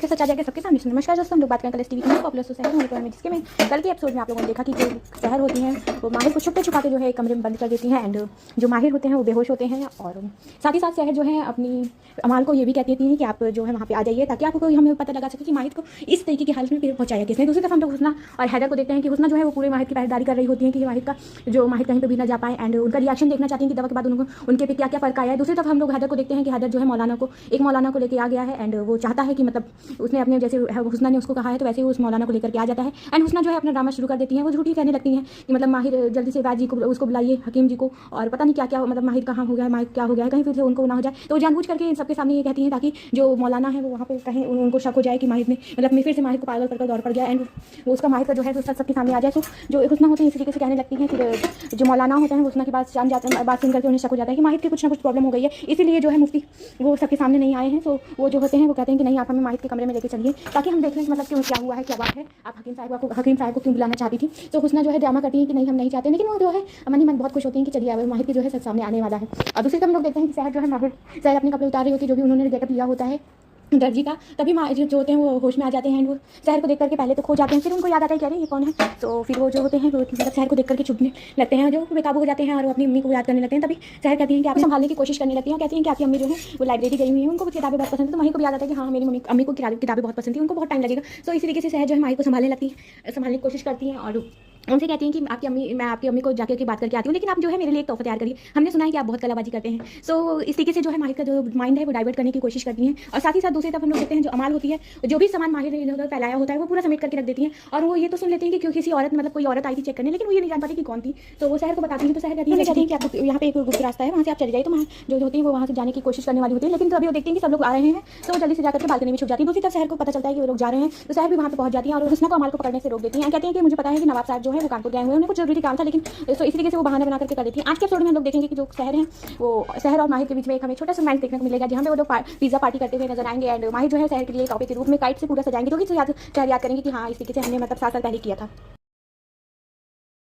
के साथ आ जाएगा सबके सामने। नमस्कार दोस्तों, हम लोग बात करें कलर्स टीवी की पॉपुलर सोसाइटी होने में, जिसके में कल के एपिसोड में आप लोगों ने देखा कि जो सहर होती हैं वो माहिर को छुपते छुपाते जो है एक कमरे में बंद कर देती हैं, एंड जो माहिर होते हैं वो बेहोश होते हैं। और साथ ही साथ सहर जो है अपनी अमाल को ये भी कहती थी कि आप जो है वहाँ पे आ जाइए, ताकि आपको हमें पता लगा सके कि माहिर को इस तरीके की हालत में पहुंचाया किसने। दूसरी तरफ हम लोग हुस्ना और हैदर को देखते हैं कि हुस्ना जो है वो पूरे माहिर की पहरेदारी कर रही होती है कि माहिर का जो माहिर कहीं पर भी ना जा पाए, एंड उनका रिएक्शन देखना चाहती हैं कि दवा के बाद उनके पे क्या क्या फर्क आया है। दूसरी तरफ हम लोग हैदर को देखते हैं कि हैदर जो है मौलाना को लेकर आ गया है, एंड वो चाहता है कि मतलब उसने अपने जैसे हुस्ना ने उसको कहा है तो वैसे ही उस मौलाना को लेकर के आ जाता है। एंड हुस्ना जो है अपना ड्रामा शुरू कर देती है। वो झूठी कहने लगती हैं कि मतलब माहिर जल्दी से वैद जी को उसको बुलाइए, हकीम जी को, और पता नहीं क्या क्या, मतलब माहिर कहाँ हो गया है, माहिर क्या हो गया है, कहीं फिर से उनको ना हो जाए। तो जानबूझ करके इन सबके सामने ये कहती हैं ताकि जो मौलाना है वो वहाँ पे कहीं उनको शक हो जाए कि माहिर ने मतलब फिर से माहिर को पागल करके दौड़ पड़ गया, एंड वो उसका माहिर का जो है सबके सामने आ जाए। तो जो हुस्ना होते हैं इसी तरीके से कहने लगती हैं, फिर जो मौलाना होते हैं हुस्ना की बात जान जाते हैं, बात सुन करके उन्हें शक हो जाता है कि माहिर की कुछ ना कुछ प्रॉब्लम हो गई है, इसीलिए जो है मुफ्ती वो सबके सामने नहीं आए हैं। तो वो जो होते हैं वो कहते हैं कि नहीं, आप हमें माहिर के कमरे में लेके चलिए ताकि हम देख लें मतलब क्यों, क्या हुआ है, क्या बात है, आप हकीम साहब को क्यों बुलाना चाहती थी। तो हुस्ना जो है ड्रामा करती है कि नहीं हम नहीं चाहते, लेकिन वो जो है मन ही मन बहुत खुश होती हैं कि चलिए अब माहिर की जो है सब सामने आने वाला है। और दूसरी तरफ हम लोग देखते हैं कि सहर जो है सहर अपने कपड़े उतार रही होती है, जो भी उन्होंने गेटअप लिया होता है दर्जी का। तभी जो होते हैं वो होश में आ जाते हैं, वो सहर को देख करके पहले तो खो जाते हैं, फिर उनको याद आता है कि अरे ये कौन है। तो फिर वो जो होते हैं वो मतलब सहर को देख करके छुपने लगते हैं, जो बेकाबू हो जाते हैं और वो अपनी अम्मी को याद करने लगते हैं। तभी सहर कहती हैं कि आप संभालने की कोशिश करने लगती हैं, कहती हैं कि आपकी अम्मी जो है वो लाइब्रेरी गई हुई है, उनको किताबें बहुत पसंद है। तो माही को भी याद आता है कि हाँ मेरी अम्मी को किताबें बहुत पसंद थी, उनको बहुत टाइम लगेगा। तो इसी तरीके से सहर जो है माही को संभालने की कोशिश करती हैं और उनसे कहती हैं कि मैं आपकी अम्मी को जाकर के बात करके आती हूँ, लेकिन आप जो है मेरे लिए एक तोहफा तैयार करिए, हमने सुना है कि आप बहुत कलाबाजी करते हैं। सो इस तरीके से जो है माहिर का जो माइंड है वो डाइवर्ट करने की कोशिश करती हैं। और साथ ही साथ दूसरी तरफ हम लोग देखते हैं जो अमाल होती है, जो भी सामान माहिर ने इधर फैलाया होता है वो पूरा समेट करके रख देती हैं। और वो ये तो सुन लेती हैं कि क्योंकि किसी औरत मतलब कोई औरत आई थी चेक करने, लेकिन वो ये नहीं जान पाती कि कौन थी। तो वो सहर को बताती हैं, तो सहर कहती है कि आपको यहाँ पे एक गुप्त रास्ता है, वहाँ से आप चले जाइए। तो जो होती है वो वहाँ से जाने की कोशिश करने वाली होती है, लेकिन तो अभी वो देखती हैं कि सब लोग आ रहे हैं, तो वो जल्दी से जाकर के बालकनी में छुप जाती है। दूसरी तरफ सहर को पता चलता है कि वो लोग जा रहे हैं, तो सहर भी वहाँ पे पहुँच जाती है और हुस्ना को अमाल को पकड़ने से रोक देती हैं। कहती हैं कि मुझे पता है कि नवाब साहब जो है वो कानपुर गए हुए हैं, कुछ जरूरी काम था, लेकिन तो इस तरीके से वो बहाना बना करके कर देती है। आज के एपिसोड में हम लोग देखेंगे कि जो सहर हैं वो सहर और माहिर के बीच में एक हमें छोटा सा रोमांस देखने को मिलेगा, जहाँ पे वो लोग पिज्जा पार्टी करते हुए नजर आएंगे, एंड माहिर जो है सहर के लिए तोहफे के रूप में काइट से पूरा सजाएंगे, क्योंकि याद करेंगे कि हाँ इस तरीके से हमने मतलब 7 साल पहले किया था।